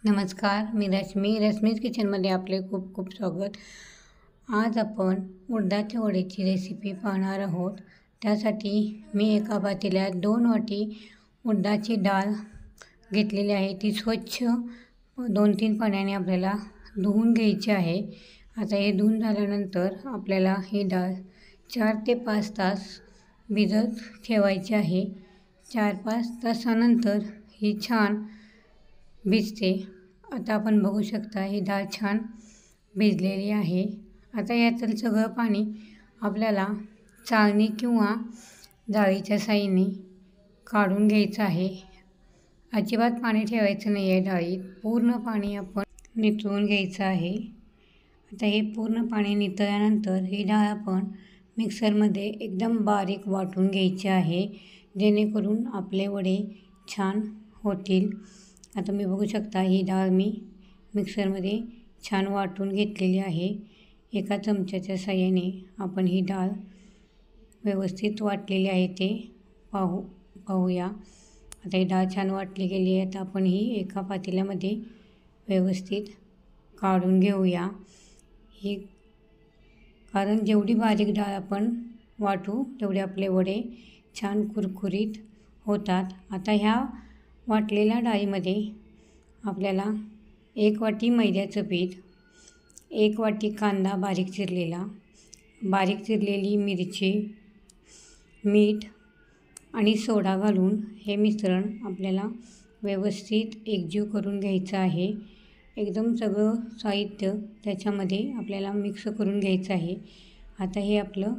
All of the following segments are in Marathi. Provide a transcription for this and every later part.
नमस्कार, मी रश्मीज किचनमध्ये आपले खूप खूप स्वागत. आज आपण उडदाच्या वडीची रेसिपी पाहणार आहोत. त्यासाठी मी एका पातेल्यात 2 वाटी उडदाची डाळ घेतलेली आहे. ती स्वच्छ 2-3 पाण्याने आपल्याला धुवून घ्यायची आहे. आता हे धुवून झाल्यानंतर आपल्याला ही डाळ 4 ते 5 तास भिजत ठेवायची आहे. 4-5 तासानंतर ही छान भिजते. आता आपण बघू शकता ही डाळ छान भिजलेली आहे. आता यातील सगळं पाणी आपल्याला चाळणी किंवा जाळीच्या साहाय्याने काढून घ्यायचं आहे. अजिबात पाणी ठेवायचं नाही आहे डाळीत. पूर्ण पाणी आपण निथळून घ्यायचं आहे. आता हे पूर्ण पाणी निथळल्यानंतर ही डाळ आपण मिक्सरमध्ये एकदम बारीक वाटून घ्यायची आहे, जेणेकरून आपले वडे छान होतील. आता मी बघू शकता ही डाळ मी मिक्सरमध्ये छान वाटून घेतलेली आहे. एका चमच्याच्या साहाय्याने आपण ही डाळ व्यवस्थित वाटलेली आहे ते पाहूया. आता ही डाळ छान वाटली गेली आहे. आता आपण ही एका पातेल्यामध्ये व्यवस्थित काढून घेऊया. ही कारण जेवढी बारीक डाळ आपण वाटू तेवढे आपले वडे छान कुरकुरीत होतात. आता ह्या वाटलेल्या डाळीमध्ये आपल्याला 1 वाटी मैद्याचं पीठ, 1 वाटी कांदा बारीक चिरलेला, बारीक चिरलेली मिरची, मीठ आणि सोडा घालून हे मिश्रण आपल्याला व्यवस्थित एकजीव करून घ्यायचं आहे. एकदम सगळं साहित्य त्याच्यामध्ये आपल्याला मिक्स करून घ्यायचं आहे. आता हे आपलं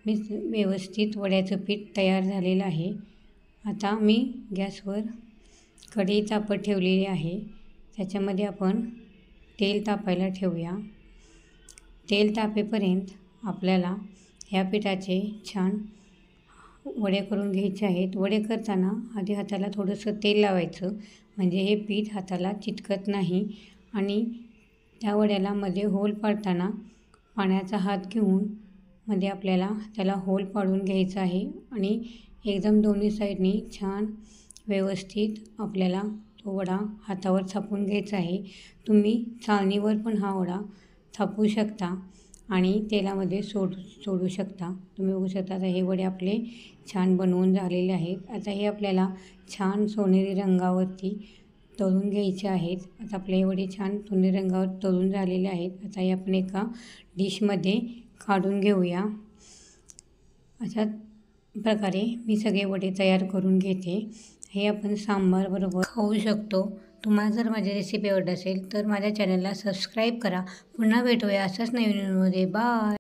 व्यवस्थित वड्याचं पीठ तयार झालेलं आहे. आता मी गॅसवर कढई तापत ठेवलेली आहे. त्याच्यामध्ये आपण तेल तापायला ठेवूया. तेल तापेपर्यंत आपल्याला ह्या पिठाचे छान वडे करून घ्यायचे आहेत. वडे करताना आधी हाताला थोडंसं तेल लावायचं, म्हणजे हे पीठ हाताला चिटकत नाही आणि त्या वड्याला मध्ये होल पाडताना पाण्याचा हात घेऊन मध्ये आपल्याला त्याला होल पाडून घ्यायचा आहे आणि एकदम दोन्ही साईडनी छान व्यवस्थित आपल्याला तो वडा हातावर थापून घ्यायचा आहे. तुम्ही चाळणीवर पण हा वडा थापू शकता आणि तेलामध्ये सोडू शकता. तुम्ही बघू शकता आता हे वडे आपले छान बनवून झालेले आहेत. आता हे आपल्याला छान सोनेरी रंगावरती तळून घ्यायचे आहेत. आता आपले हे वडे छान सोनेरी रंगावर तळून झालेले आहेत. आता हे आपण एका डिशमध्ये काढून घेऊया. अशा प्रकारे मी सगळे वडे तयार करून घेते. हे आपण सांबारबरोबर खाऊ शकतो. तुम्हाला जर माझी रेसिपी आवडत असेल तर माझ्या चॅनलला सबस्क्राईब करा. पुन्हा भेटूया अशाच नवीन व्हिडिओमध्ये. बाय.